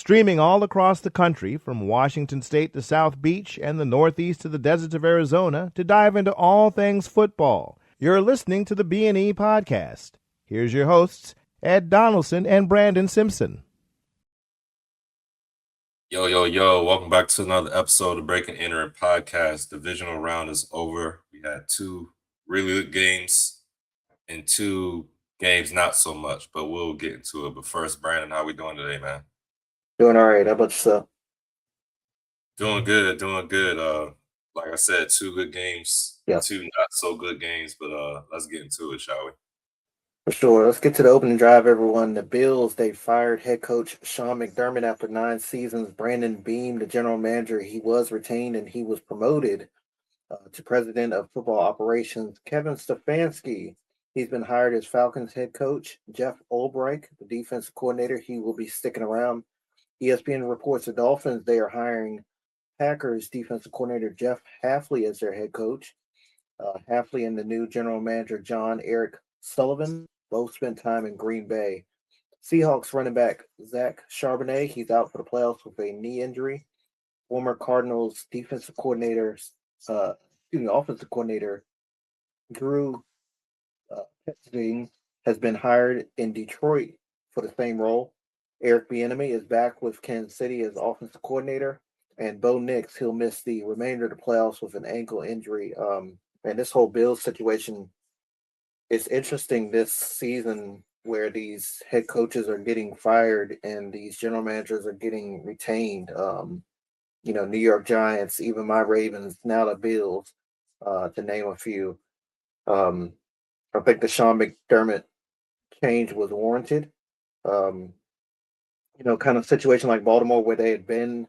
Streaming all across the country, from Washington State to South Beach and the Northeast to the deserts of Arizona, to dive into all things football. You're listening to the B&E Podcast. Here's your hosts, Ed Donaldson and Brandon Simpson. Yo, yo, yo, welcome back to another episode of Breaking Entering Podcast. Divisional round is over. We had two really good games and two games not so much, but we'll get into it. But first, Brandon, how we doing today, man? Doing all right. How about yourself? Doing good, doing good. Like I said, two good games, two not so good games, but let's get into it, shall we? For sure. Let's get to the opening drive, everyone. The Bills, they fired head coach Sean McDermott after 9 seasons. Brandon Beam, the general manager, he was retained and he was promoted to president of football operations. Kevin Stefanski, he's been hired as Falcons head coach. Jeff Ulbrich, the defensive coordinator, he will be sticking around. ESPN reports the Dolphins, they are hiring Packers defensive coordinator Jeff Hafley as their head coach. Hafley and the new general manager John Eric Sullivan both spent time in Green Bay. Seahawks running back Zach Charbonnet, he's out for the playoffs with a knee injury. Former Cardinals offensive coordinator Drew Petzing has been hired in Detroit for the same role. Eric Bieniemy is back with Kansas City as offensive coordinator, and Bo Nix, he'll miss the remainder of the playoffs with an ankle injury. And this whole Bills situation, it's interesting this season where these head coaches are getting fired and these general managers are getting retained. New York Giants, even my Ravens, now the Bills, to name a few. I think the Sean McDermott change was warranted. Kind of situation like Baltimore where they had been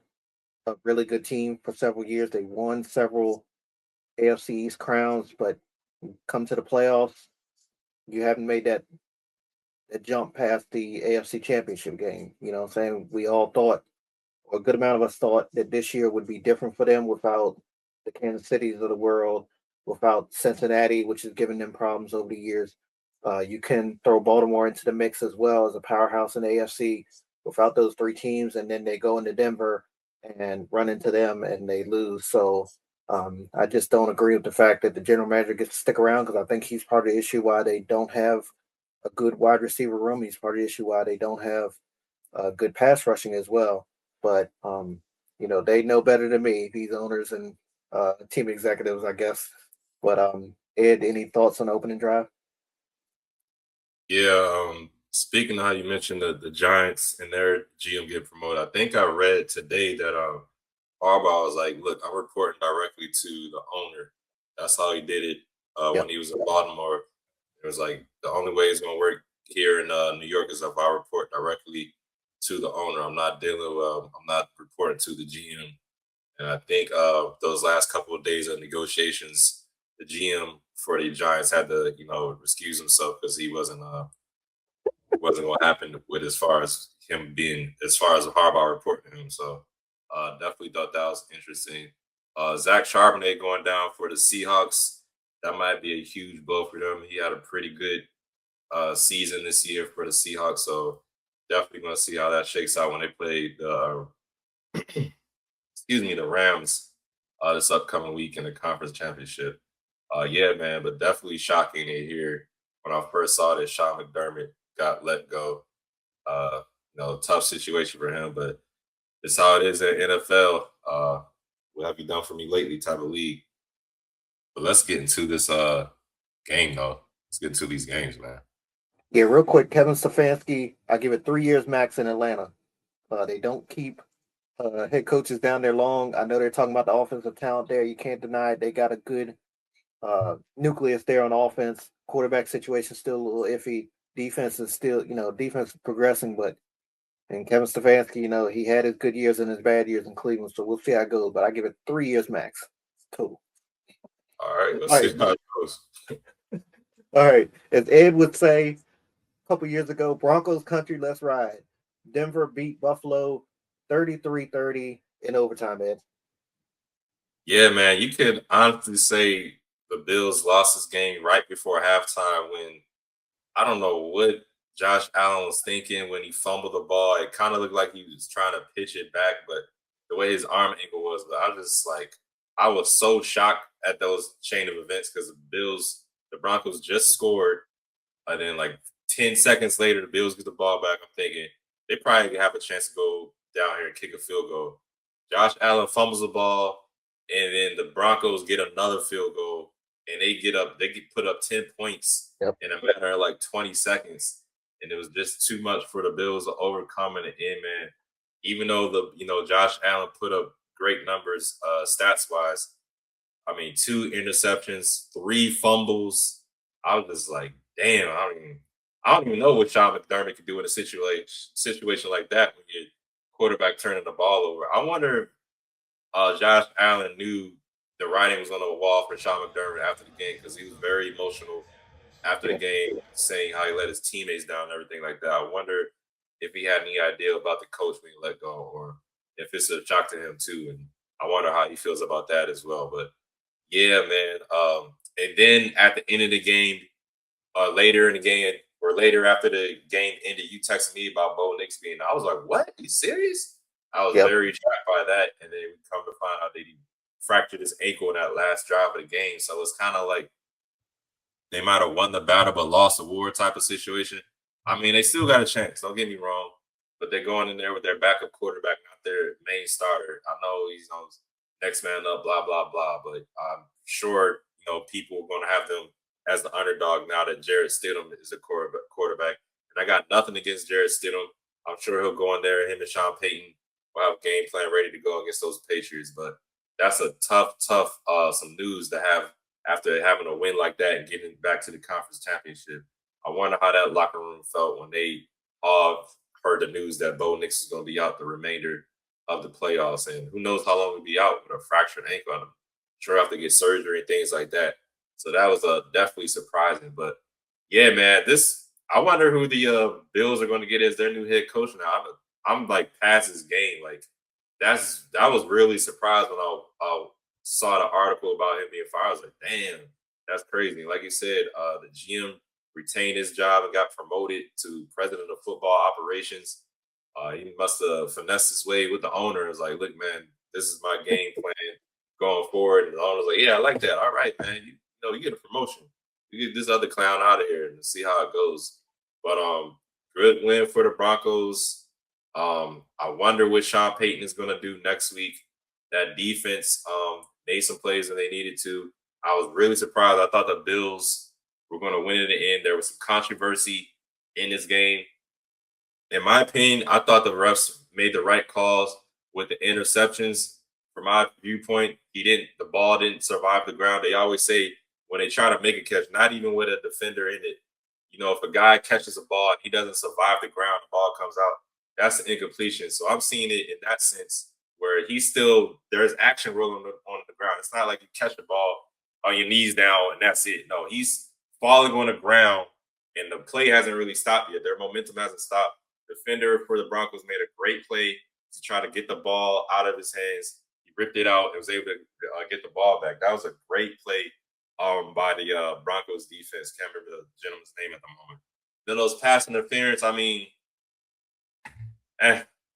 a really good team for several years. They won several AFC East crowns, but come to the playoffs, you haven't made that jump past the AFC Championship game. You know what I'm saying? We all thought, or a good amount of us thought, that this year would be different for them without the Kansas Cities of the world, without Cincinnati, which has given them problems over the years. You can throw Baltimore into the mix as well as a powerhouse in the AFC without those three teams, and then they go into Denver and run into them and they lose. So I just don't agree with the fact that the general manager gets to stick around, because I think he's part of the issue why they don't have a good wide receiver room. He's part of the issue why they don't have good pass rushing as well. But, they know better than me, these owners and team executives, I guess. But Ed, any thoughts on the opening drive? Yeah, speaking of how you mentioned the Giants and their GM get promoted, I think I read today that Harbaugh was like, look, I'm reporting directly to the owner. That's how he did it when he was in Baltimore. It was like, the only way it's going to work here in New York is if I report directly to the owner. I'm not reporting to the GM. And I think those last couple of days of negotiations, the GM for the Giants had to, excuse himself because he wasn't going to happen with as far as Harbaugh reporting to him. So definitely thought that was interesting. Zach Charbonnet going down for the Seahawks. That might be a huge blow for them. He had a pretty good season this year for the Seahawks. So definitely going to see how that shakes out when they play the Rams this upcoming week in the conference championship. Yeah, man, but definitely shocking to hear when I first saw that Sean McDermott got let go. Tough situation for him, but it's how it is at NFL. What have you done for me lately type of league. But let's get into this game, though. Let's get into these games, man. Yeah, real quick, Kevin Stefanski, I give it 3 years max in Atlanta. They don't keep head coaches down there long. I know they're talking about the offensive talent there. You can't deny it. They got a good nucleus there on offense. Quarterback situation still a little iffy. Defense is still, defense is progressing, and Kevin Stefanski, he had his good years and his bad years in Cleveland, so we'll see how it goes. But I give it 3 years max total. All right, let's see how it goes. All right, as Ed would say a couple years ago, Broncos country, let's ride. Denver beat Buffalo 33-30 in overtime, Ed. Yeah, man, you could honestly say the Bills lost this game right before halftime when I don't know what Josh Allen was thinking when he fumbled the ball. It kind of looked like he was trying to pitch it back, but the way his arm angle was, but I was just like, I was so shocked at those chain of events because the Broncos just scored, and then like 10 seconds later, the Bills get the ball back. I'm thinking they probably have a chance to go down here and kick a field goal. Josh Allen fumbles the ball, and then the Broncos get another field goal, and they get put up 10 points Yep. in a matter of like 20 seconds. And it was just too much for the Bills to overcome in the end, man. Even though Josh Allen put up great numbers stats wise. I mean, 2 interceptions, 3 fumbles. I was just like, damn, I don't even know what Sean McDermott could do in a situation like that when your quarterback turning the ball over. I wonder if Josh Allen knew the writing was on the wall for Sean McDermott after the game because he was very emotional after the Yeah. game, saying how he let his teammates down and everything like that. I wonder if he had any idea about the coach being let go or if it's a shock to him too. And I wonder how he feels about that as well. But yeah, man. And then at the end of the game, later in the game or later after the game ended, you texted me about Bo Nix being. I was like, "What? Are you serious?" I was Yep. very shocked by that, and then we come to find out that he fractured his ankle in that last drive of the game. So it's kind of like they might have won the battle but lost the war type of situation. I mean, they still got a chance. Don't get me wrong, but they're going in there with their backup quarterback, not their main starter. I know he's on next man up, blah blah blah, but I'm sure people are going to have them as the underdog now that Jared Stidham is a quarterback. And I got nothing against Jared Stidham. I'm sure he'll go in there. Him and Sean Payton will have a game plan ready to go against those Patriots. But that's a tough some news to have after having a win like that and getting back to the conference championship. I wonder how that locker room felt when they all heard the news that Bo Nix is going to be out the remainder of the playoffs. And who knows how long he'll be out with a fractured ankle. I'm sure have to get surgery and things like that. So that was definitely surprising. But yeah, man, I wonder who the Bills are going to get as their new head coach now. I'm like past this game. Like I was really surprised when I saw the article about him being fired. I was like, damn, that's crazy. Like you said, the GM retained his job and got promoted to president of football operations. He must have finessed his way with the owner. It was like, look, man, this is my game plan going forward. And the owner's like, yeah, I like that. All right, man. You get a promotion. You get this other clown out of here and see how it goes. But good win for the Broncos. I wonder what Sean Payton is going to do next week. That defense made some plays when they needed to. I was really surprised. I thought the Bills were going to win in the end. There was some controversy in this game. In my opinion, I thought the refs made the right calls with the interceptions. From my viewpoint, the ball didn't survive the ground. They always say when they try to make a catch, not even with a defender in it, if a guy catches a ball and he doesn't survive the ground, the ball comes out, that's an incompletion. So I'm seeing it in that sense where there's action rolling on the ground. It's not like you catch the ball on your knees down and that's it. No, he's falling on the ground and the play hasn't really stopped yet. Their momentum hasn't stopped. Defender for the Broncos made a great play to try to get the ball out of his hands. He ripped it out and was able to get the ball back. That was a great play by the Broncos defense. Can't remember the gentleman's name at the moment. Then those pass interference, I mean,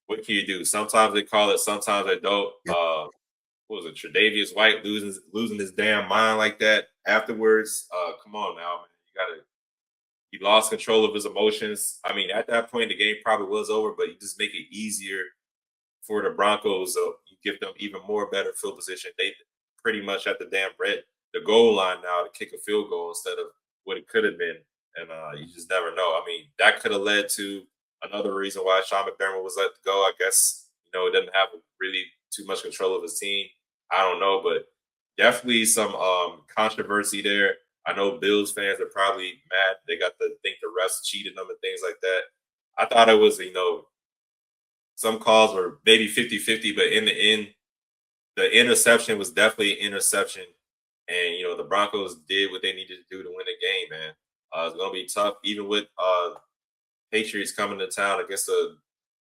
what can you do? Sometimes they call it, sometimes they don't. What was it? Tre'Davious White losing his damn mind like that afterwards. Come on now, man. He lost control of his emotions. I mean, at that point, the game probably was over, but you just make it easier for the Broncos. So you give them even more better field position. They pretty much at the goal line now to kick a field goal instead of what it could have been. And you just never know. I mean, that could have led to another reason why Sean McDermott was let go. I guess, it doesn't have really too much control of his team. I don't know, but definitely some controversy there. I know Bills fans are probably mad. They got to think the refs cheated them and things like that. I thought it was, some calls were maybe 50-50, but in the end, the interception was definitely an interception. And, the Broncos did what they needed to do to win the game, man. It's going to be tough, even with Patriots coming to town against a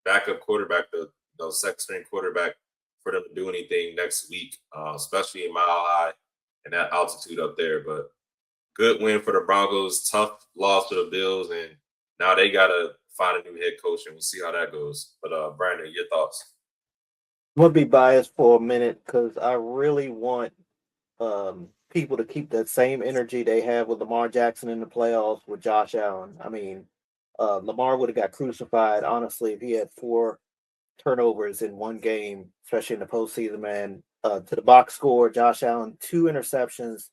backup quarterback, the second string quarterback, for them to do anything next week, especially in Mile High and that altitude up there. But good win for the Broncos, tough loss for the Bills, and Now they gotta find a new head coach, and we'll see how that goes. But Brandon, your thoughts? I'm gonna be biased for a minute because I really want people to keep that same energy they have with Lamar Jackson in the playoffs with Josh Allen. I mean, Lamar would have got crucified honestly if he had 4 turnovers in one game, especially in the postseason. Man, to the box score, Josh Allen 2 interceptions,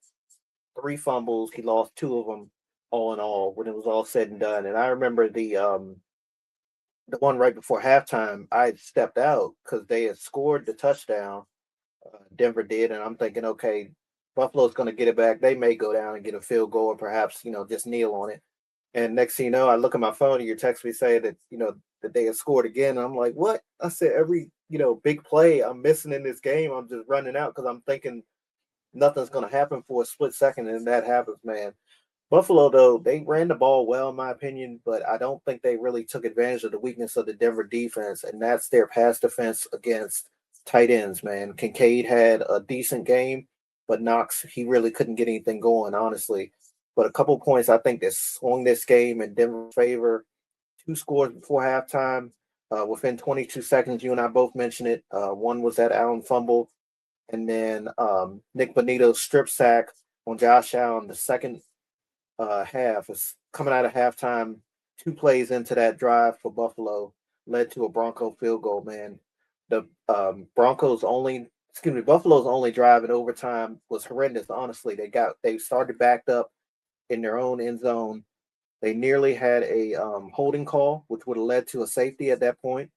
3 fumbles. He lost 2 of them, all in all, when it was all said and done. And I remember the one right before halftime. I stepped out because they had scored the touchdown. Denver did, and I'm thinking, okay, Buffalo's going to get it back. They may go down and get a field goal, or perhaps just kneel on it. And next thing you know, I look at my phone and you text me saying that that they had scored again. And I'm like, what? I said every big play I'm missing in this game, I'm just running out because I'm thinking nothing's going to happen for a split second, and that happens, man. Buffalo, though, they ran the ball well, in my opinion, but I don't think they really took advantage of the weakness of the Denver defense, and that's their pass defense against tight ends, man. Kincaid had a decent game, but Knox, he really couldn't get anything going, honestly. But a couple points I think that swung this game in Denver's favor. 2 scores before halftime. Within 22 seconds, you and I both mentioned it. One was that Allen fumble, and then Nick Bonito's strip sack on Josh Allen. The second half is coming out of halftime. 2 plays into that drive for Buffalo led to a Bronco field goal. Man, the Buffalo's only drive in overtime was horrendous. Honestly, they started backed up in their own end zone. They nearly had a holding call, which would have led to a safety at that point.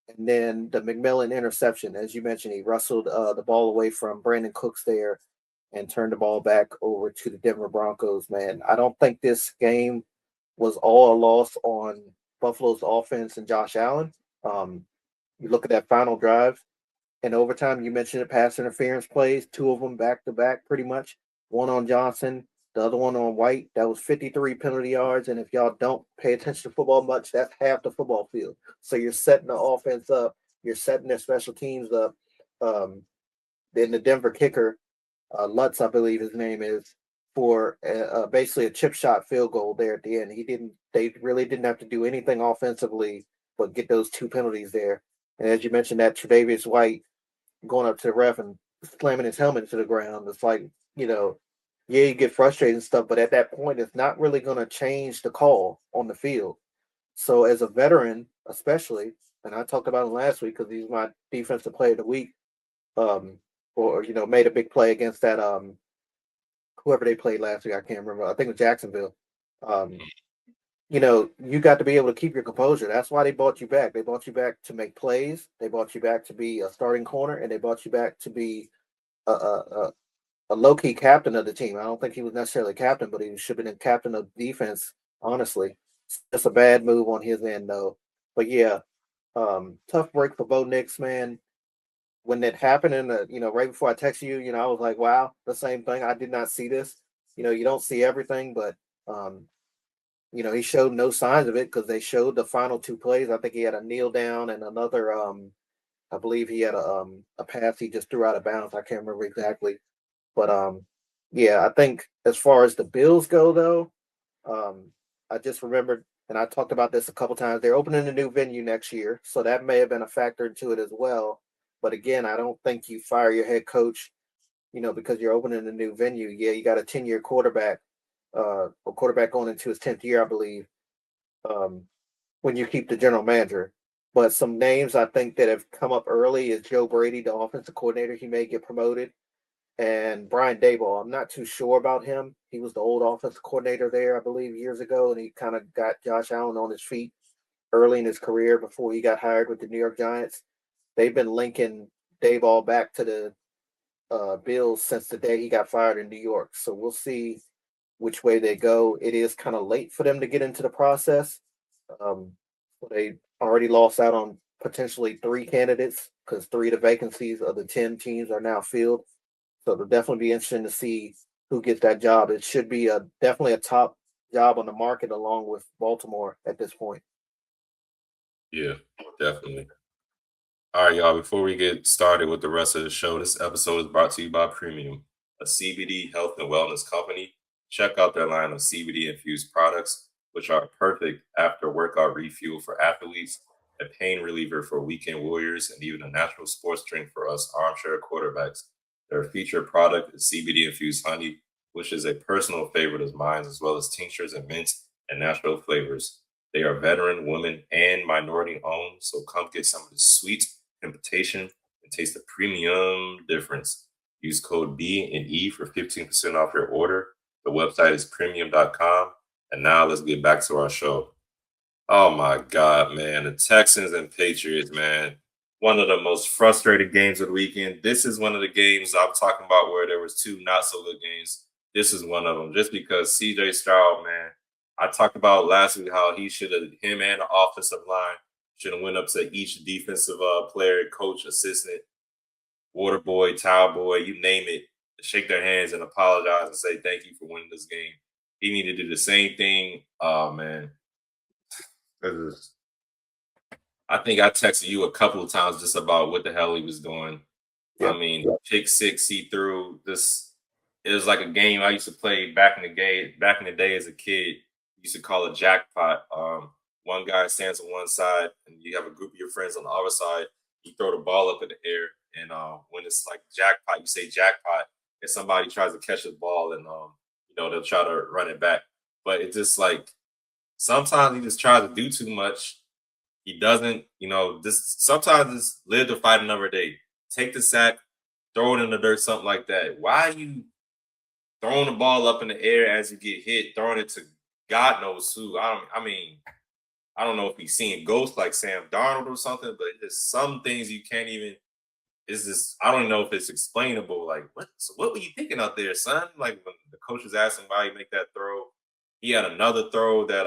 And then the McMillan interception, as you mentioned, he wrestled the ball away from Brandon Cooks there and turned the ball back over to the Denver Broncos, man. I don't think this game was all a loss on Buffalo's offense and Josh Allen. You look at that final drive in overtime, you mentioned it, pass interference plays, 2 of them back to back pretty much. One on Johnson, the other one on White. That was 53 penalty yards. And if y'all don't pay attention to football much, that's half the football field. So you're setting the offense up, you're setting their special teams up. Then the Denver kicker, Lutz, I believe his name is, for basically a chip shot field goal there at the end. They really didn't have to do anything offensively but get those 2 penalties there. And as you mentioned, that Tre'Davious White going up to the ref and slamming his helmet to the ground. It's like, yeah, you get frustrated and stuff, but at that point, it's not really going to change the call on the field. So as a veteran, especially, and I talked about him last week because he's my defensive player of the week, or made a big play against that whoever they played last week. I can't remember. I think it was Jacksonville. You got to be able to keep your composure. That's why they brought you back. They brought you back to make plays. They brought you back to be a starting corner, and they brought you back to be a low-key captain of the team. I don't think he was necessarily captain, but he should have been captain of defense, honestly. It's just a bad move on his end, though. But, yeah, tough break for Bo Nix, man. When that happened, right before I texted you, I was like, wow, the same thing. I did not see this. You don't see everything, but he showed no signs of it because they showed the final 2 plays. I think he had a kneel down and another. I believe he had a pass he just threw out of bounds. I can't remember exactly, but yeah, I think as far as the Bills go, though, I just remembered, and I talked about this a couple times. They're opening a new venue next year, so that may have been a factor into it as well. But again, I don't think you fire your head coach, because you're opening a new venue. Yeah, you got a 10-year quarterback. A quarterback going into his 10th year, I believe, when you keep the general manager. But some names I think that have come up early is Joe Brady, the offensive coordinator. He may get promoted. And Brian Daboll, I'm not too sure about him. He was the old offensive coordinator there, I believe, years ago, and he kind of got Josh Allen on his feet early in his career before he got hired with the New York Giants. They've been linking Daboll back to the Bills since the day he got fired in New York. So we'll see which way they go. It is kind of late for them to get into the process. They already lost out on potentially 3 candidates because 3 of the vacancies of the 10 teams are now filled. So it'll definitely be interesting to see who gets that job. It should be definitely a top job on the market along with Baltimore at this point. Yeah, definitely. All right, y'all, before we get started with the rest of the show, this episode is brought to you by Premium, a CBD health and wellness company. Check out their line of CBD-infused products which are a perfect after workout refuel for athletes, a pain reliever for weekend warriors, and even a natural sports drink for us armchair quarterbacks. Their featured product is CBD infused honey, which is a personal favorite of mine, as well as tinctures and mints and natural flavors. They are veteran, women, and minority owned, so come get some of the sweet invitation and taste the premium difference. Use code B and E for 15% off your order. The website is premium.com. And now let's get back to our show. Oh my God, man. The Texans and Patriots, man. One of the most frustrating games of the weekend. This is one of the games I'm talking about where there was two not so good games. This is one of them. Just because CJ Stroud, man, I talked about last week how he should have, him and the offensive line should have went up to each defensive player, coach, assistant, water boy, towel boy, you name it, shake their hands and apologize and say thank you for winning this game. He needed to do the same thing. Oh man, I think I texted you a couple of times just about what the hell he was doing. Yep. I mean, pick six, he threw this. It was like a game I used to play back in the day as a kid. Used to call it jackpot. One guy stands on one side, and you have a group of your friends on the other side. You throw the ball up in the air, and when it's like jackpot, you say jackpot, and somebody tries to catch the ball, and they'll try to run it back. But it's just like sometimes he just tries to do too much. He doesn't, just sometimes just live to fight another day. Take the sack, throw it in the dirt, something like that. Why are you throwing the ball up in the air as you get hit, throwing it to God knows who? I don't know if he's seeing ghosts like Sam Darnold or something, but there's some things you can't even. It's just I don't know if it's explainable. Like what? So what were you thinking out there, son? Like when the coach was asking why he make that throw, he had another throw that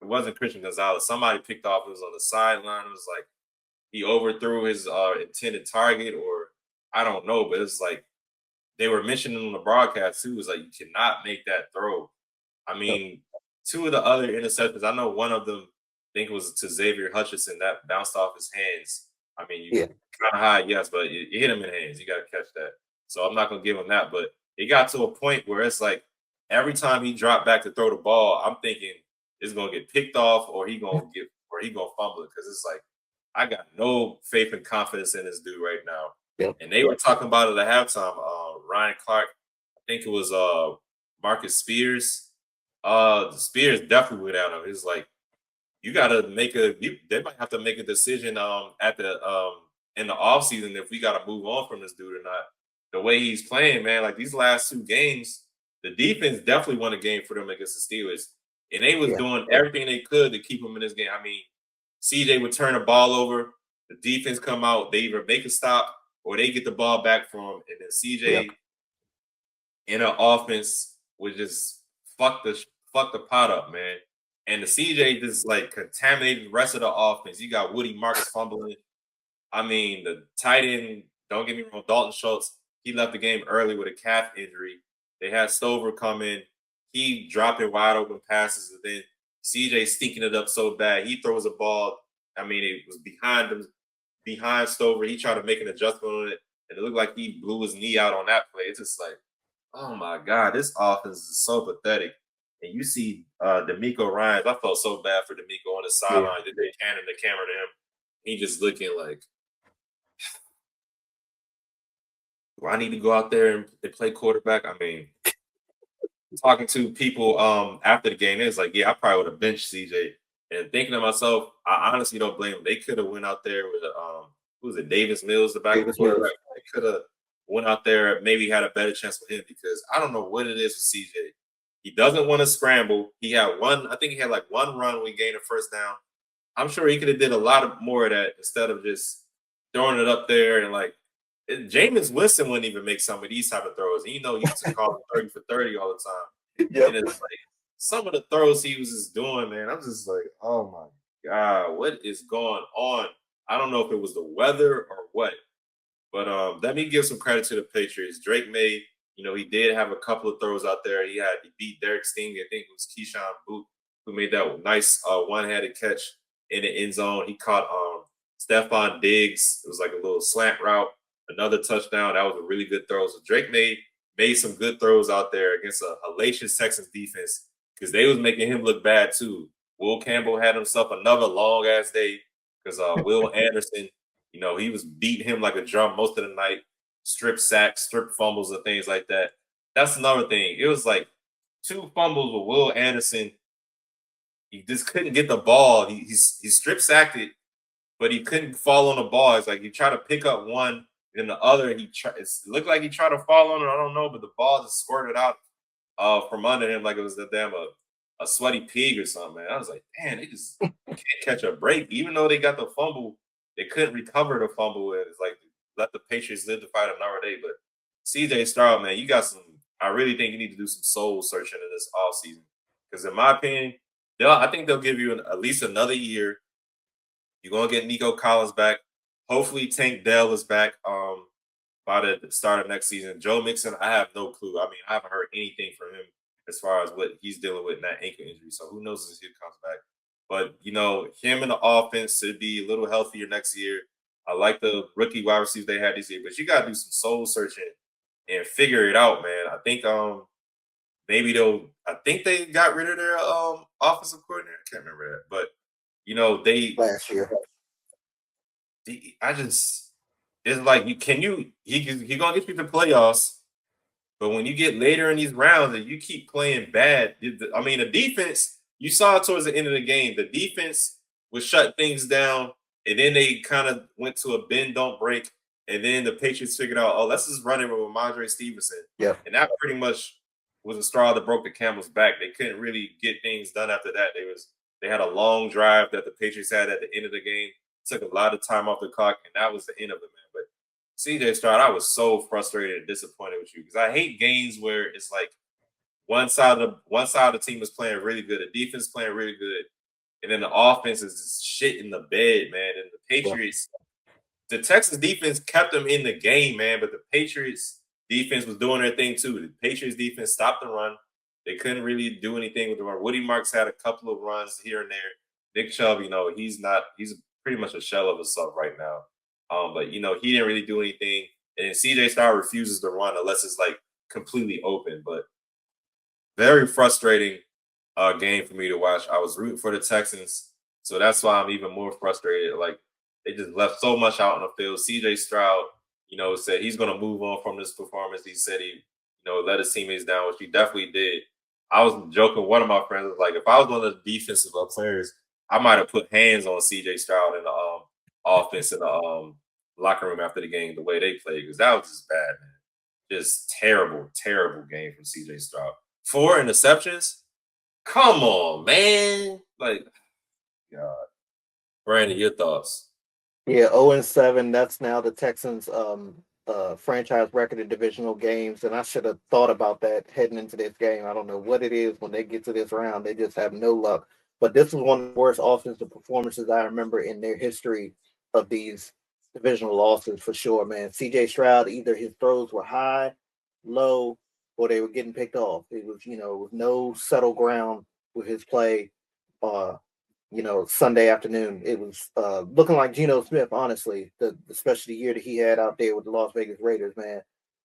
it wasn't Christian Gonzalez. Somebody picked off. It was on the sideline. It was like he overthrew his intended target, or I don't know. But it's like they were mentioning on the broadcast too. It was like you cannot make that throw. I mean, two of the other interceptions. I know one of them. I think it was to Xavier Hutchinson that bounced off his hands. I mean, kind of high, yes, but it hit him in the hands. You got to catch that. So I'm not gonna give him that. But it got to a point where it's like every time he dropped back to throw the ball, I'm thinking it's gonna get picked off or he gonna fumble it because it's like I got no faith and confidence in this dude right now. Yep. And they were talking about it at halftime. Ryan Clark, I think it was Marcus Spears. Spears definitely went out of it. It's like you gotta they might have to make a decision at the in the offseason if we gotta move on from this dude or not. The way he's playing, man, like these last two games, the defense definitely won a game for them against the Steelers. And they was doing everything they could to keep him in this game. I mean, CJ would turn the ball over, the defense come out, they either make a stop or they get the ball back from him, and then CJ in an offense would just fuck the pot up, man. And the CJ just like contaminated the rest of the offense. You got Woody Marks fumbling. I mean, the tight end, don't get me wrong, Dalton Schultz, he left the game early with a calf injury. They had Stover come in. He dropping wide open passes, and then CJ stinking it up so bad. He throws a ball. I mean, it was behind him, behind Stover. He tried to make an adjustment on it, and it looked like he blew his knee out on that play. It's just like, oh my God, this offense is so pathetic. And you see D'Amico Ryans. I felt so bad for D'Amico on the sideline. Did they handed the camera to him? He just looking like, do I need to go out there and play quarterback? I mean, talking to people after the game, it's like, yeah, I probably would have benched CJ. And thinking to myself, I honestly don't blame them. They could have went out there with who was it, Davis Mills, the back quarterback. They could have went out there, maybe had a better chance with him because I don't know what it is with CJ. He doesn't want to scramble. He had I think he had like one run when he gained a first down. I'm sure he could have did a lot more of that instead of just throwing it up there and like Jameis Winston wouldn't even make some of these type of throws. And he used to call him 30 for 30 all the time. Yep. And it's like some of the throws he was just doing, man. I'm just like, oh my God, what is going on? I don't know if it was the weather or what. But let me give some credit to the Patriots. Drake May, he did have a couple of throws out there. He beat Derek Sting. I think it was Keyshawn Booth who made that nice one-handed catch in the end zone. He caught Stephon Diggs. It was like a little slant route. Another touchdown. That was a really good throw. So Drake made some good throws out there against a hellacious Texans defense. because they was making him look bad too. Will Campbell had himself another long ass day because Will Anderson, he was beating him like a drum most of the night, strip sacks, strip fumbles, and things like that. That's another thing. It was like 2 fumbles with Will Anderson. He just couldn't get the ball. He strip sacked it, but he couldn't fall on the ball. It's like he tried to pick up one, and the other it looked like he tried to fall on it. I don't know, but the ball just squirted out from under him like it was a sweaty pig or something. Man, I was like, man, they just can't catch a break. Even though they got the fumble, they couldn't recover the fumble. And it's like let the Patriots live to fight another day. But CJ Stroud, man, you got some. I really think you need to do some soul searching in this offseason. Because in my opinion, I think they'll give you at least another year. You're gonna get Nico Collins back. Hopefully, Tank Dell is back by the start of next season. Joe Mixon, I have no clue. I mean, I haven't heard anything from him as far as what he's dealing with in that ankle injury. So who knows if he comes back. But him in the offense should be a little healthier next year. I like the rookie wide receivers they had this year, but you gotta do some soul searching and figure it out, man. I think I think they got rid of their offensive coordinator. I can't remember that. But they last year. It's like he gonna get you to playoffs, but when you get later in these rounds and you keep playing bad, I mean the defense, you saw towards the end of the game, the defense would shut things down, and then they kind of went to a bend don't break, and then the Patriots figured out, let's just run it with Ramondre Stevenson. Yeah. And that pretty much was a straw that broke the camel's back. They couldn't really get things done after that. They had a long drive that the Patriots had at the end of the game. Took a lot of time off the clock, and that was the end of it, man. But CJ Stroud, I was so frustrated and disappointed with you because I hate games where it's like one side of the team is playing really good, the defense is playing really good, and then the offense is just shit in the bed, man. And the Patriots, the Texas defense kept them in the game, man, but the Patriots defense was doing their thing too. The Patriots defense stopped the run. They couldn't really do anything with the run. Woody Marks had a couple of runs here and there. Nick Chubb, he's pretty much a shell of himself right now. But he didn't really do anything. And CJ Stroud refuses to run unless it's like completely open. But very frustrating game for me to watch. I was rooting for the Texans, so that's why I'm even more frustrated. Like they just left so much out on the field. CJ Stroud, said he's gonna move on from this performance. He said he, let his teammates down, which he definitely did. I was joking. One of my friends was like, if I was one of the defensive players, I might have put hands on CJ Stroud in the offense in the locker room after the game, the way they played, because that was just bad, man. Just terrible, terrible game from CJ Stroud. 4 interceptions? Come on, man. Like, God. Brandon, your thoughts? Yeah, 0-7. That's now the Texans' franchise record in divisional games, and I should have thought about that heading into this game. I don't know what it is when they get to this round. They just have no luck. But this was one of the worst offensive performances I remember in their history of these divisional losses for sure, man. CJ Stroud, either his throws were high, low, or they were getting picked off. It was, with no settle ground with his play. Sunday afternoon, it was looking like Geno Smith, honestly, especially the year that he had out there with the Las Vegas Raiders, man.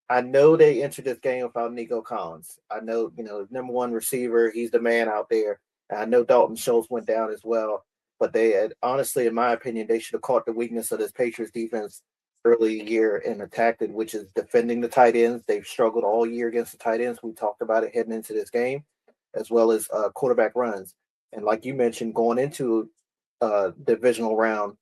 I know they entered this game without Nico Collins. I know, his number one receiver, he's the man out there. I know Dalton Schultz went down as well, but they had, honestly, in my opinion, they should have caught the weakness of this Patriots defense early year and attacked it, which is defending the tight ends. They've struggled all year against the tight ends. We talked about it heading into this game, as well as quarterback runs. And like you mentioned, going into divisional round,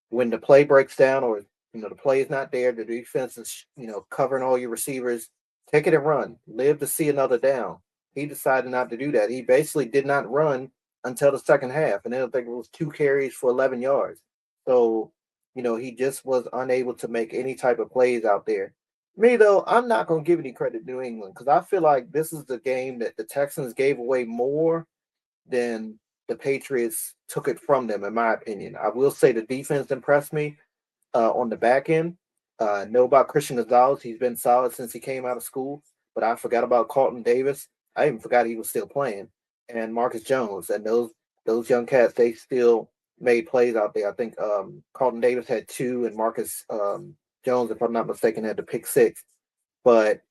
when the play breaks down or the play is not there, the defense is covering all your receivers, take it and run. Live to see another down. He decided not to do that. He basically did not run until the second half, and then I think it was 2 carries for 11 yards. So, he just was unable to make any type of plays out there. Me, though, I'm not going to give any credit to New England because I feel like this is the game that the Texans gave away more than the Patriots took it from them, in my opinion. I will say the defense impressed me on the back end. I know about Christian Gonzalez. He's been solid since he came out of school, but I forgot about Carlton Davis. I even forgot he was still playing. And Marcus Jones. And those young cats, they still made plays out there. I think Carlton Davis had 2 and Marcus Jones, if I'm not mistaken, had the pick 6. But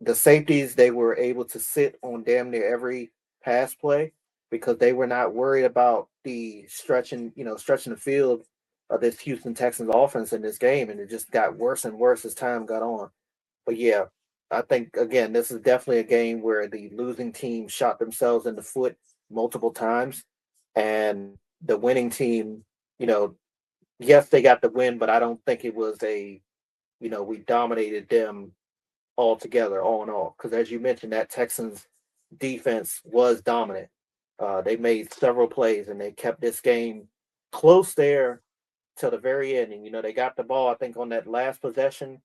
the safeties, they were able to sit on damn near every pass play because they were not worried about the stretching the field of this Houston Texans offense in this game, and it just got worse and worse as time got on. But yeah, I think again this is definitely a game where the losing team shot themselves in the foot multiple times, and the winning team, you know, yes, they got the win, but I don't think it was we dominated them altogether, all in all. Because as you mentioned, that Texans defense was dominant. They made several plays and they kept this game close there till the very end. And they got the ball, I think, on that last possession,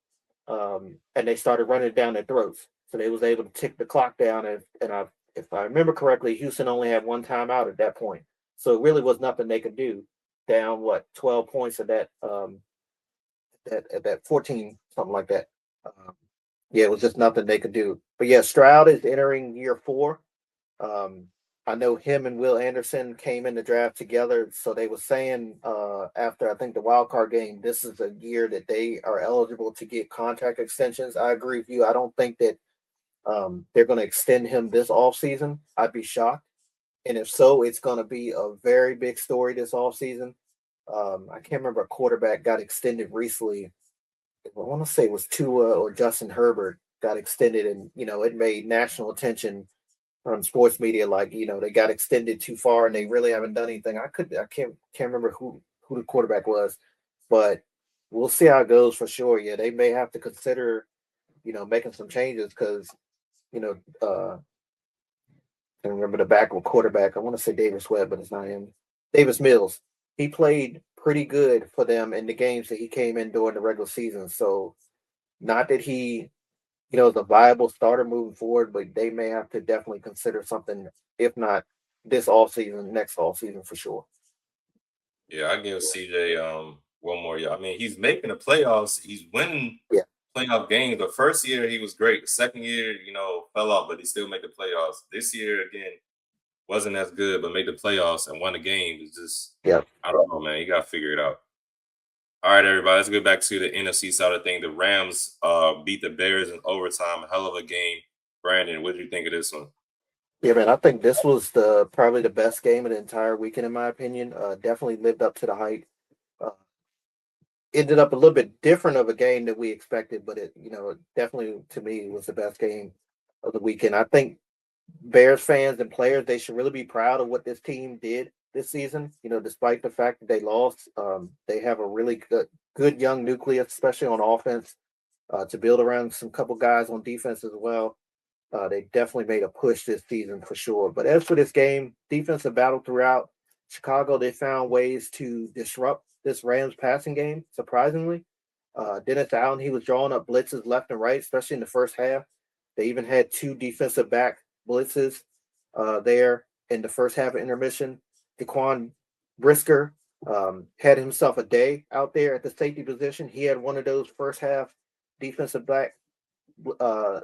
and they started running down their throats. So they was able to tick the clock down. If I remember correctly, Houston only had one timeout at that point. So it really was nothing they could do. Down 12 points at that 14, something like that. Yeah, it was just nothing they could do. But yeah, Stroud is entering year 4. I know him and Will Anderson came in the draft together, so they were saying after I think the wild card game, this is a year that they are eligible to get contract extensions. I agree with you. I don't think that they're going to extend him this offseason. I'd be shocked. And if so, it's going to be a very big story this offseason. I can't remember a quarterback got extended recently. I want to say it was Tua or Justin Herbert got extended, and it made national attention on sports media. Like they got extended too far, and they really haven't done anything. I can't remember who the quarterback was, but we'll see how it goes for sure. Yeah, they may have to consider making some changes because I remember the backup quarterback. I want to say Davis Webb, but it's not him. Davis Mills. He played pretty good for them in the games that he came in during the regular season. So, not that he, is a viable starter moving forward, but they may have to definitely consider something, if not this offseason, next offseason for sure. Yeah, I give CJ one more year. I mean, he's making the playoffs. He's winning playoff games. The first year he was great. The second year, fell off, but he still made the playoffs. This year again wasn't as good, but made the playoffs and won a game. It's just I don't know, man. You gotta figure it out. All right, everybody. Let's get back to the NFC side of things. The Rams beat the Bears in overtime. A hell of a game. Brandon, what do you think of this one? Yeah, man, I think this was probably the best game of the entire weekend, in my opinion. Definitely lived up to the hype. Ended up a little bit different of a game than we expected, but it definitely to me was the best game of the weekend. I think Bears fans and players, they should really be proud of what this team did this season. Despite the fact that they lost, they have a really good young nucleus, especially on offense, to build around some couple guys on defense as well. They definitely made a push this season for sure. But as for this game, defensive battle throughout. Chicago, they found ways to disrupt this Rams passing game, surprisingly. Dennis Allen, he was drawing up blitzes left and right, especially in the first half. They even had 2 defensive back blitzes there in the first half of intermission. Daquan Brisker had himself a day out there at the safety position. He had one of those first half defensive back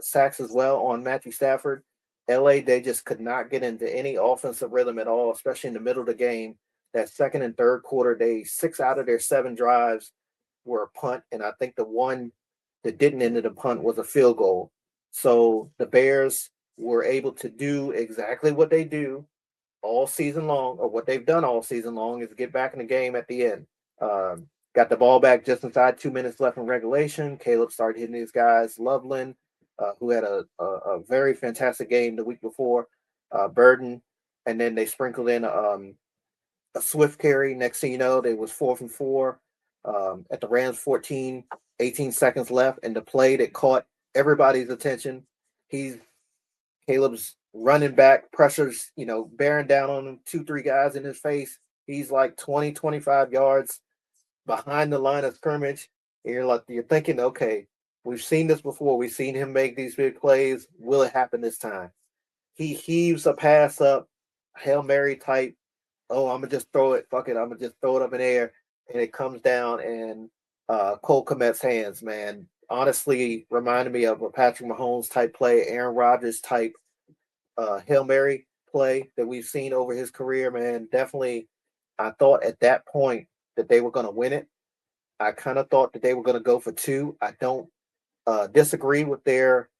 sacks as well on Matthew Stafford. LA, they just could not get into any offensive rhythm at all, especially in the middle of the game. That second and third quarter, 6 out of their 7 drives were a punt, and I think the one that didn't end in a punt was a field goal. So the Bears were able to do exactly what they do all season long, or what they've done all season long, is get back in the game at the end. Got the ball back just inside 2 minutes left in regulation. Caleb started hitting these guys. Loveland, who had a very fantastic game the week before. Burden, and then they sprinkled in a swift carry. Next thing you know, they was 4th and 4 at the Rams 14, 18 seconds left. And the play that caught everybody's attention, Caleb's running back, pressures, bearing down on him, 2-3 guys in his face. He's like 20, 25 yards behind the line of scrimmage. And you're thinking, okay, we've seen this before. We've seen him make these big plays. Will it happen this time? He heaves a pass up, Hail Mary type. Oh, I'm going to just throw it. Fuck it. I'm going to just throw it up in the air. And it comes down in Cole Kmet's hands, man. Honestly, reminded me of a Patrick Mahomes type play, Aaron Rodgers type Hail Mary play that we've seen over his career, man. Definitely, I thought at that point that they were going to win it. I kind of thought that they were going to go for 2. I don't disagree with their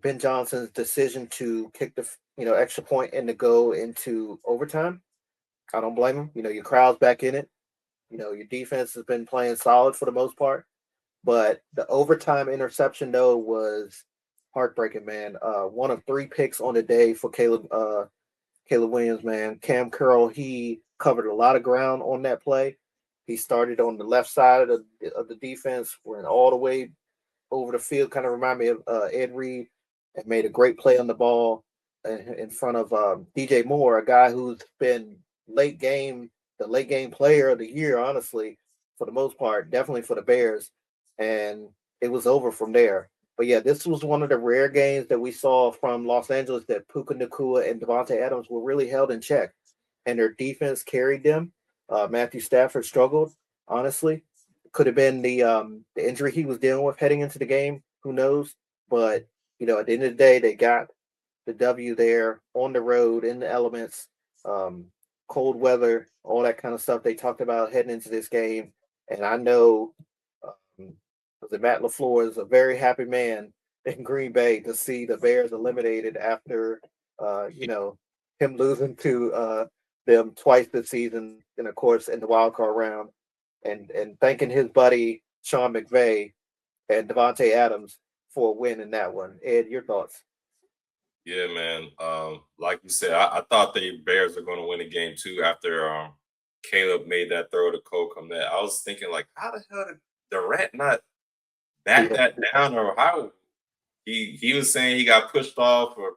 Ben Johnson's decision to kick the extra point and to go into overtime. I don't blame him. Your crowd's back in it. Your defense has been playing solid for the most part. But the overtime interception, though, was heartbreaking, man. One of 3 picks on the day for Caleb Williams, man. Cam Curl, he covered a lot of ground on that play. He started on the left side of the defense, went all the way over the field, kind of remind me of Ed Reed, and made a great play on the ball in front of DJ Moore, a guy who's been the late game player of the year, honestly, for the most part, definitely for the Bears. And it was over from there. But yeah, this was one of the rare games that we saw from Los Angeles that Puka Nacua and Devontae Adams were really held in check, and their defense carried them. Matthew Stafford struggled, honestly. Could have been the injury he was dealing with heading into the game. Who knows? But at the end of the day, they got the W there on the road in the elements, cold weather, all that kind of stuff they talked about heading into this game. And I know that Matt LaFleur is a very happy man in Green Bay to see the Bears eliminated after him losing to them twice this season, and of course in the wild card round, and thanking his buddy Sean McVay and Devontae Adams for a win in that one. Ed, your thoughts? Yeah, man. Like you said, I thought the Bears were going to win the game too after Caleb made that throw to Cole Kmet. I was thinking, like, how the hell did Durant not back that down, or how he was saying he got pushed off, or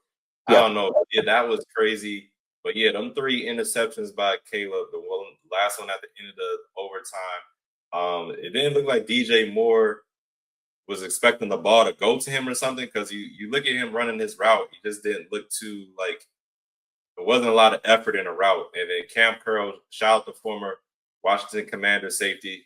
I don't know. Yeah, that was crazy. But yeah, them 3 interceptions by Caleb, the last one at the end of the overtime. It didn't look like DJ Moore was expecting the ball to go to him or something, because you look at him running his route, he just didn't look too, like, there wasn't a lot of effort in a route. And then Cam Curl, shout out to former Washington Commander safety.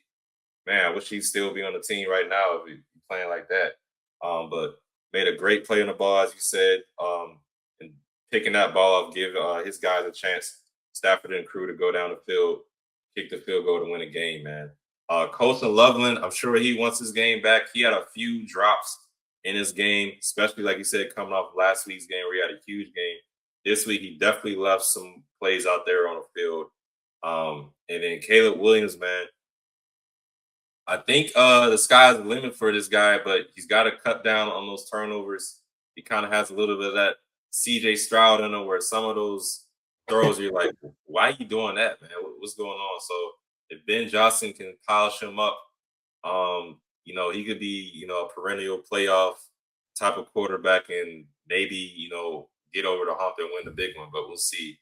Man, I wish he'd still be on the team right now if he's playing like that. But made a great play on the ball, as you said, and picking that ball up, give his guys a chance, Stafford and crew, to go down the field, kick the field goal to win a game, man. Colson Loveland, I'm sure he wants his game back. He had a few drops in his game, especially, like you said, coming off last week's game where he had a huge game. This week, he definitely left some plays out there on the field. And then Caleb Williams, man, I think the sky's the limit for this guy, but he's got to cut down on those turnovers. He kind of has a little bit of that CJ Stroud in him, where some of those throws you're like, why are you doing that, man? What's going on? So if Ben Johnson can polish him up, he could be, a perennial playoff type of quarterback, and maybe, get over the hump and win the big one, but we'll see.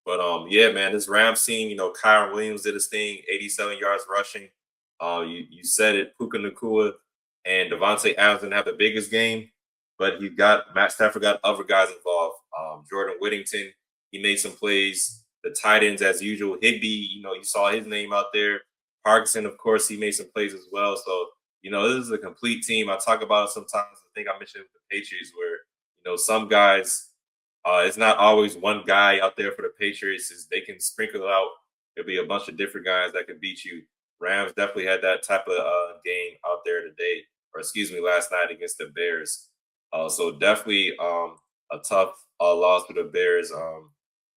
But yeah, man, this Rams team, Kyron Williams did his thing, 87 yards rushing. You said it, Puka Nacua and Devontae Adams didn't have the biggest game, but Matt Stafford got other guys involved. Jordan Whittington, he made some plays. The tight ends, as usual. Higbee, you saw his name out there. Parkinson, of course, he made some plays as well. So, this is a complete team. I talk about it sometimes. I think I mentioned it with the Patriots, where, some guys, it's not always one guy out there for the Patriots. They can sprinkle out. There'll be a bunch of different guys that can beat you. Rams definitely had that type of game out there today, last night against the Bears. So definitely a tough loss for the Bears.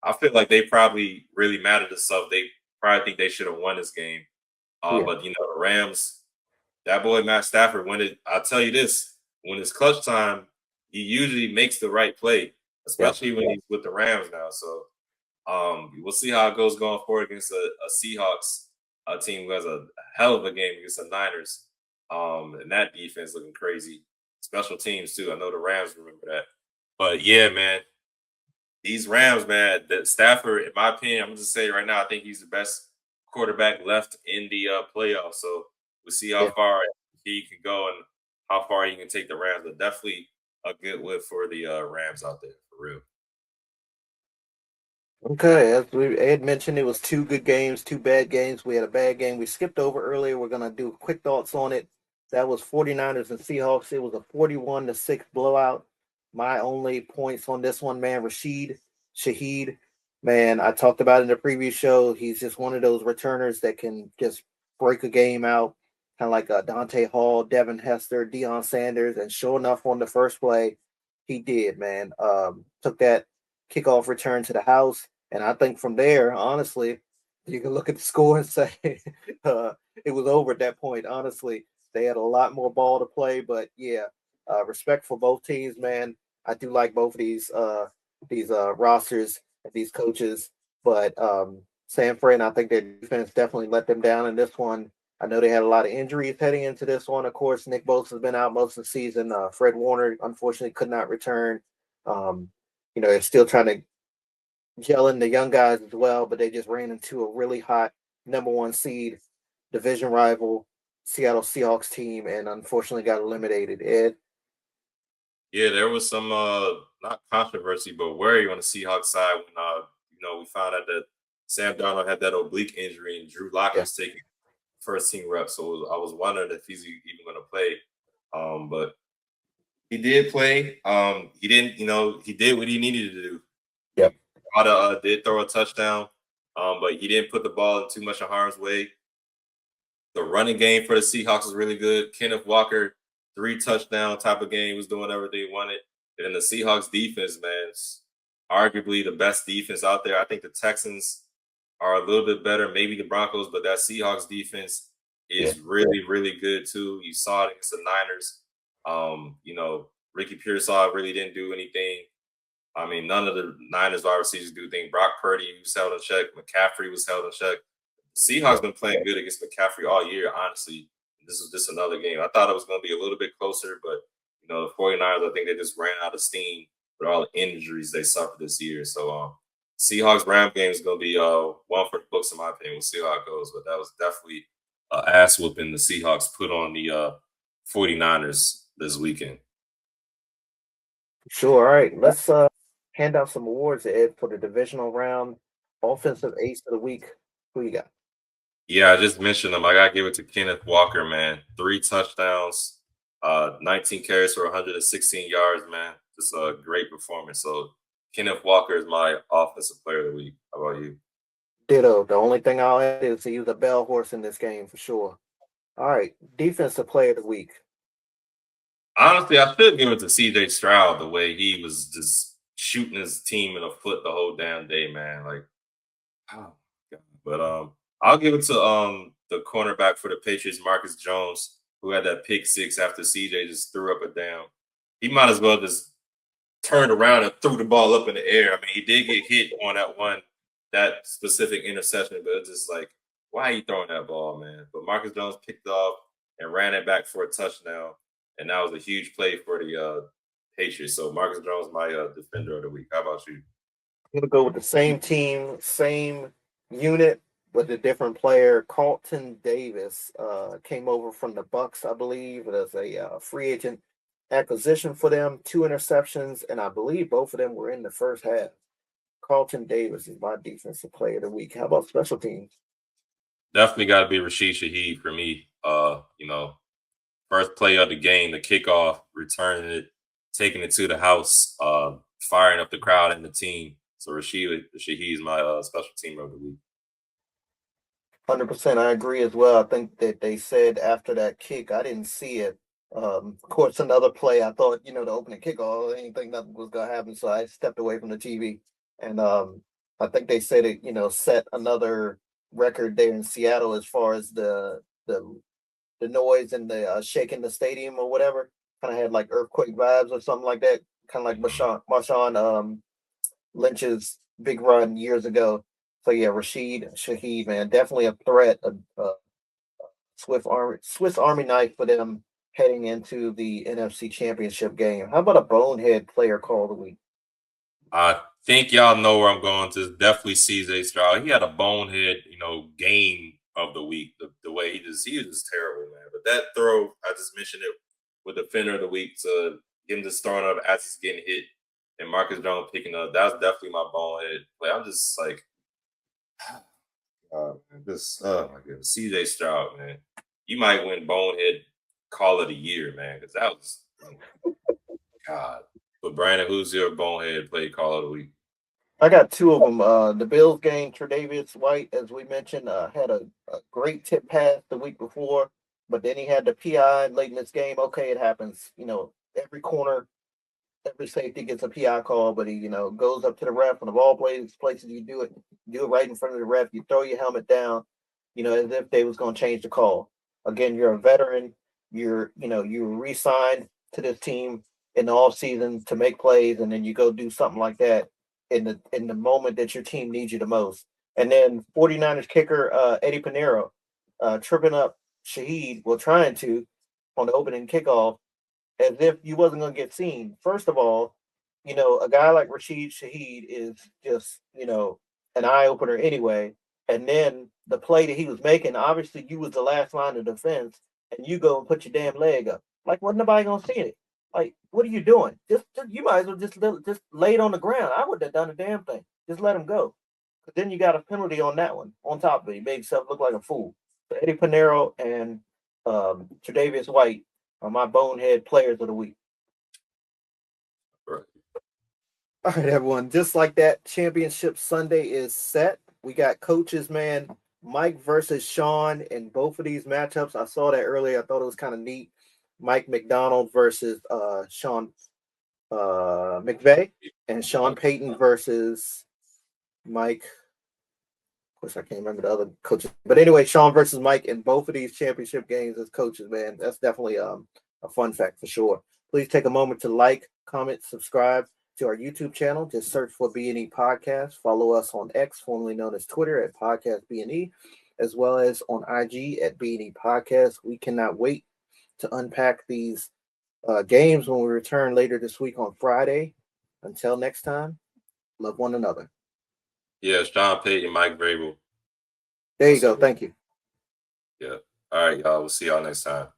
I feel like they probably really mad at themselves. They probably think they should have won this game. But, the Rams, that boy Matt Stafford, I'll tell you this, when it's clutch time, he usually makes the right play, especially when he's with the Rams now. So we'll see how it goes going forward against a Seahawks team who has a hell of a game against the Niners. And that defense looking crazy. Special teams, too. I know the Rams remember that. But, yeah, man, these Rams, man, that Stafford, in my opinion, I'm going to say right now, I think he's the best quarterback left in the playoffs. So we'll see how far he can go and how far he can take the Rams. But definitely a good win for the Rams out there, for real. Okay, as Ed mentioned, it was 2 good games, 2 bad games. We had a bad game we skipped over earlier. We're going to do quick thoughts on it. That was 49ers and Seahawks. It was a 41-6 blowout. My only points on this one, man, Rashid Shaheed, man, I talked about in the previous show. He's just one of those returners that can just break a game out, kind of like Dante Hall, Devin Hester, Deion Sanders. And sure enough, on the first play, He did, man. Took that kickoff return to the house, and I think from there, honestly, you can look at the score and say uh, it was over at that point. Honestly, they had a lot more ball to play, but yeah, respect for both teams, man. I do like both of these rosters and these coaches, but San Fran, I think their defense definitely let them down in this one. I know they had a lot of injuries heading into this one. Of course, Nick Bosa has been out most of the season. Fred Warner, unfortunately, could not return. Um, they're still trying to gel in the young guys as well, but they just ran into a really hot number one seed division rival Seattle Seahawks team and unfortunately got eliminated. Ed? Yeah, there was some not controversy, but worry on the Seahawks side when we found out that Sam Darnold had that oblique injury and Drew Lock Yeah. was taking first team reps. So I was wondering if he's even going to play. But he did play. He didn't, he did what he needed to do. Yep. Did throw a touchdown, but he didn't put the ball in too much of harm's way. The running game for the Seahawks was really good. Kenneth Walker, 3 touchdown type of game, was doing everything he wanted. And then the Seahawks defense, man, is arguably the best defense out there. I think the Texans are a little bit better, maybe the Broncos, but that Seahawks defense is really, really good too. You saw it against the Niners. Ricky Pearsall really didn't do anything. I mean, none of the Niners wide receivers do anything. Brock Purdy was held in check. McCaffrey was held in check. Seahawks been playing good against McCaffrey all year, honestly. This was just another game. I thought it was going to be a little bit closer, but, the 49ers, I think they just ran out of steam with all the injuries they suffered this year. So, Seahawks-Ram game is going to be one for the books, in my opinion. We'll see how it goes. But that was definitely an ass whooping the Seahawks put on the 49ers this weekend. Sure. All right. Let's hand out some awards, Ed, for the divisional round. Offensive ace of the week. Who you got? Yeah, I just mentioned him. I got to give it to Kenneth Walker, man. 3 touchdowns, 19 carries for 116 yards, man. Just a great performance. So Kenneth Walker is my offensive player of the week. How about you? Ditto. The only thing I'll add is he was a bell horse in this game for sure. All right. Defensive player of the week. Honestly, I should give it to CJ Stroud the way he was just shooting his team in the foot the whole damn day, man. Like, oh God. But I'll give it to the cornerback for the Patriots, Marcus Jones, who had that pick 6 after CJ just threw up a down. He might as well just turned around and threw the ball up in the air. I mean, he did get hit on that specific interception, but it's just like, why are you throwing that ball, man? But Marcus Jones picked off and ran it back for a touchdown, and that was a huge play for the Patriots. So Marcus Jones, my defender of the week. How about you? I'm gonna go with the same team, same unit, with a different player. Carlton Davis came over from the Bucks, I believe, as a free agent acquisition for them. 2 interceptions, and I believe both of them were in the first half. Carlton Davis is my defensive player of the week. How about special teams? Definitely got to be Rashid Shaheed for me. First play of the game, the kickoff, returning it, taking it to the house, firing up the crowd and the team. So Rashid Shaheed is my special team of the week. 100%, I agree as well. I think that they said after that kick, I didn't see it. Of course, another play, I thought, the opening kickoff, I didn't think nothing was going to happen, so I stepped away from the TV. And I think they said it, set another record there in Seattle as far as the noise and the shaking the stadium or whatever. Kind of had like earthquake vibes or something like that. Kind of like Marshawn Lynch's big run years ago. So yeah, Rashid Shaheed, man, definitely a threat, a Swiss Army knife for them heading into the NFC Championship game. How about a bonehead player call of the week? I think y'all know where I'm going to. Definitely CJ Stroud. He had a bonehead, game of the week. The way he was just terrible, man. But that throw, I just mentioned it with defender of the week to get him to start up as he's getting hit and Marcus Jones picking up. That's definitely my bonehead play. I'm just like, oh my goodness, CJ Stroud, man. You might win bonehead call of the year, man, because that was God. But Brandon, who's your bonehead play call of the week? I got 2 of them. The Bills game, Tre'Davious White, as we mentioned, had a great tip pass the week before, but then he had the PI late in this game. Okay, it happens. Every corner every safety gets a PI call, but he, goes up to the ref. And of all places you do it right in front of the ref. You throw your helmet down, as if they was going to change the call. Again, you're a veteran. You were re-signed to this team in the off season to make plays, and then you go do something like that in the moment that your team needs you the most. And then 49ers kicker Eddie Pinheiro tripping up Shaheed, trying to, on the opening kickoff, as if you wasn't going to get seen. First of all, a guy like Rashid Shaheed is just, an eye opener anyway. And then the play that he was making, obviously you was the last line of defense, and you go and put your damn leg up. Like, wasn't nobody gonna see it? Like, what are you doing? Just you might as well just lay it on the ground. I wouldn't have done a damn thing. Just let him go. But then you got a penalty on that one. On top of it, he made himself look like a fool. So Eddie Pinheiro and Tre'Davious White are my bonehead players of the week. Right. All right, everyone. Just like that, Championship Sunday is set. We got coaches, man. Mike versus Sean in both of these matchups. I saw that earlier. I thought it was kind of neat. Mike McDonald versus Sean McVay, and Sean Payton versus Mike. Of course, I can't remember the other coaches. But anyway, Sean versus Mike in both of these championship games as coaches, man. That's definitely a fun fact for sure. Please take a moment to like, comment, subscribe to our YouTube channel. Just search for B&E Podcast. Follow us on X, formerly known as Twitter, at Podcast B&E, as well as on IG at B&E Podcast. We cannot wait to unpack these games when we return later this week on Friday. Until next time, love one another. Yeah, Sean Payton, Mike Vrabel. There you go. Thank you. Yeah. All right, y'all. We'll see y'all next time.